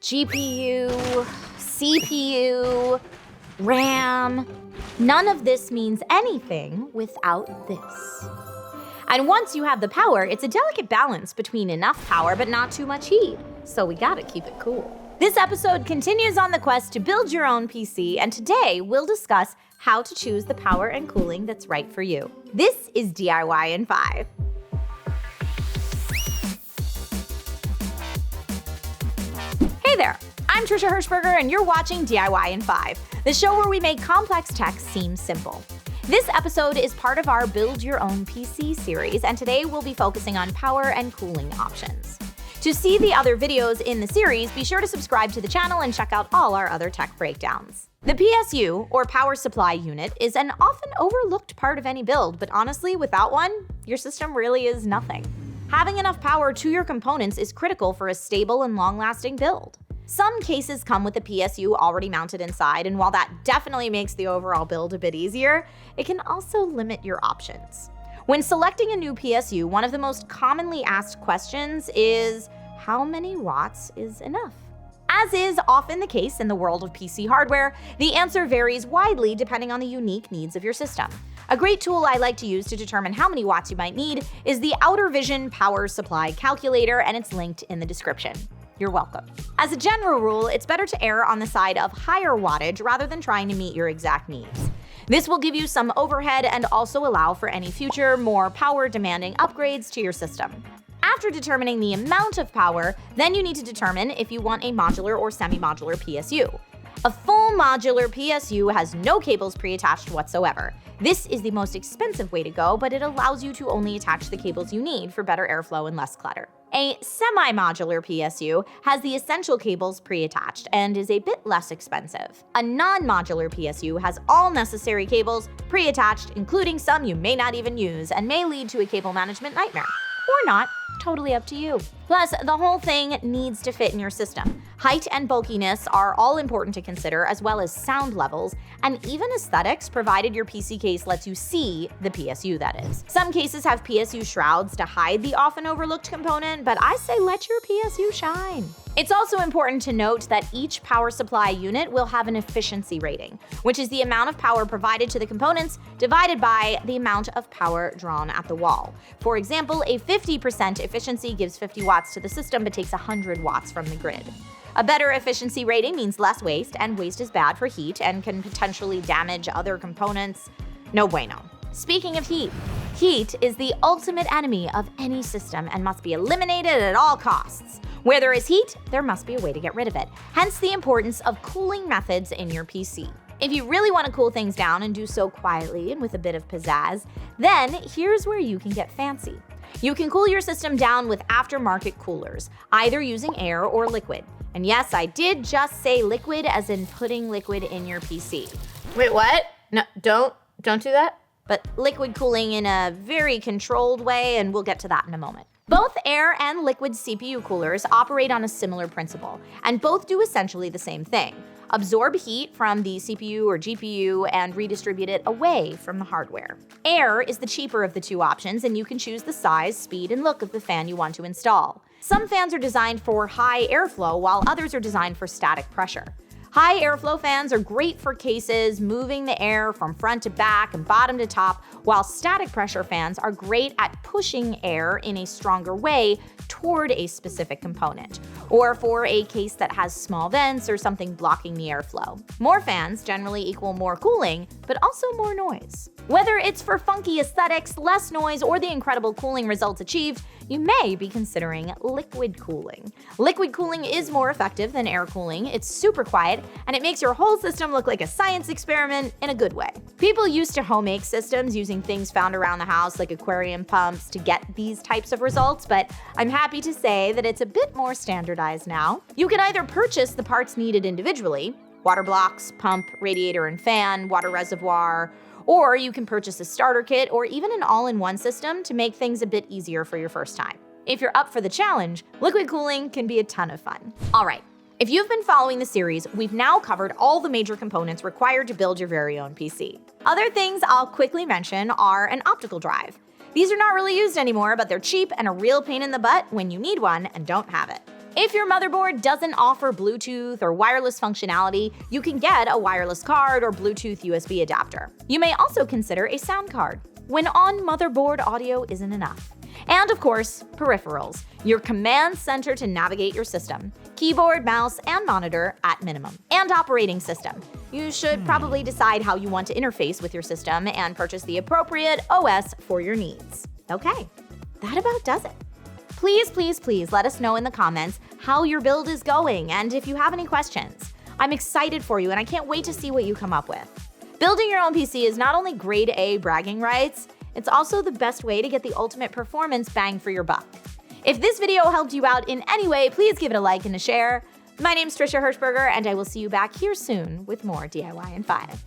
GPU, CPU, RAM. None of this means anything without this. And once you have the power, it's a delicate balance between enough power but not too much heat. So we gotta keep it cool. This episode continues on the quest to build your own PC, and today we'll discuss how to choose the power and cooling that's right for you. This is DIY in 5. Hey there, I'm Trisha Hirschberger and you're watching DIY in 5, the show where we make complex tech seem simple. This episode is part of our Build Your Own PC series, and today we'll be focusing on power and cooling options. To see the other videos in the series, be sure to subscribe to the channel and check out all our other tech breakdowns. The PSU, or power supply unit, is an often overlooked part of any build, but honestly, without one, your system really is nothing. Having enough power to your components is critical for a stable and long-lasting build. Some cases come with a PSU already mounted inside, and while that definitely makes the overall build a bit easier, it can also limit your options. When selecting a new PSU, one of the most commonly asked questions is, how many watts is enough? As is often the case in the world of PC hardware, the answer varies widely depending on the unique needs of your system. A great tool I like to use to determine how many watts you might need is the Outer Vision Power Supply Calculator, and it's linked in the description. You're welcome. As a general rule, it's better to err on the side of higher wattage rather than trying to meet your exact needs. This will give you some overhead and also allow for any future, more power-demanding upgrades to your system. After determining the amount of power, then you need to determine if you want a modular or semi-modular PSU. A full modular PSU has no cables pre-attached whatsoever. This is the most expensive way to go, but it allows you to only attach the cables you need for better airflow and less clutter. A semi-modular PSU has the essential cables pre-attached and is a bit less expensive. A non-modular PSU has all necessary cables pre-attached, including some you may not even use, and may lead to a cable management nightmare. Or not. Totally up to you. Plus, the whole thing needs to fit in your system. Height and bulkiness are all important to consider, as well as sound levels, and even aesthetics, provided your PC case lets you see the PSU, that is. Some cases have PSU shrouds to hide the often overlooked component, but I say let your PSU shine. It's also important to note that each power supply unit will have an efficiency rating, which is the amount of power provided to the components divided by the amount of power drawn at the wall. For example, a 50% efficiency gives 50 watts to the system but takes 100 watts from the grid. A better efficiency rating means less waste, and waste is bad for heat and can potentially damage other components. No bueno. Speaking of heat, heat is the ultimate enemy of any system and must be eliminated at all costs. Where there is heat, there must be a way to get rid of it, hence the importance of cooling methods in your PC. If you really want to cool things down and do so quietly and with a bit of pizzazz, then here's where you can get fancy. You can cool your system down with aftermarket coolers, either using air or liquid. And yes, I did just say liquid as in putting liquid in your PC. Wait, what? No, don't do that. But liquid cooling in a very controlled way, and we'll get to that in a moment. Both air and liquid CPU coolers operate on a similar principle, and both do essentially the same thing. Absorb heat from the CPU or GPU and redistribute it away from the hardware. Air is the cheaper of the two options, and you can choose the size, speed, and look of the fan you want to install. Some fans are designed for high airflow, while others are designed for static pressure. High airflow fans are great for cases, moving the air from front to back and bottom to top, while static pressure fans are great at pushing air in a stronger way toward a specific component, or for a case that has small vents or something blocking the airflow. More fans generally equal more cooling, but also more noise. Whether it's for funky aesthetics, less noise, or the incredible cooling results achieved, you may be considering liquid cooling. Liquid cooling is more effective than air cooling. It's super quiet, and it makes your whole system look like a science experiment in a good way. People used to home-make systems using things found around the house like aquarium pumps to get these types of results, but I'm happy to say that it's a bit more standardized now. You can either purchase the parts needed individually, water blocks, pump, radiator and fan, water reservoir, or you can purchase a starter kit or even an all-in-one system to make things a bit easier for your first time. If you're up for the challenge, liquid cooling can be a ton of fun. All right, if you've been following the series, we've now covered all the major components required to build your very own PC. Other things I'll quickly mention are an optical drive. These are not really used anymore, but they're cheap and a real pain in the butt when you need one and don't have it. If your motherboard doesn't offer Bluetooth or wireless functionality, you can get a wireless card or Bluetooth USB adapter. You may also consider a sound card when on-motherboard audio isn't enough. And of course, peripherals, your command center to navigate your system, keyboard, mouse, and monitor at minimum. And operating system. You should probably decide how you want to interface with your system and purchase the appropriate OS for your needs. Okay, that about does it. Please, please, please let us know in the comments how your build is going and if you have any questions. I'm excited for you and I can't wait to see what you come up with. Building your own PC is not only grade A bragging rights, it's also the best way to get the ultimate performance bang for your buck. If this video helped you out in any way, please give it a like and a share. My name's Trisha Hirschberger and I will see you back here soon with more DIY in 5.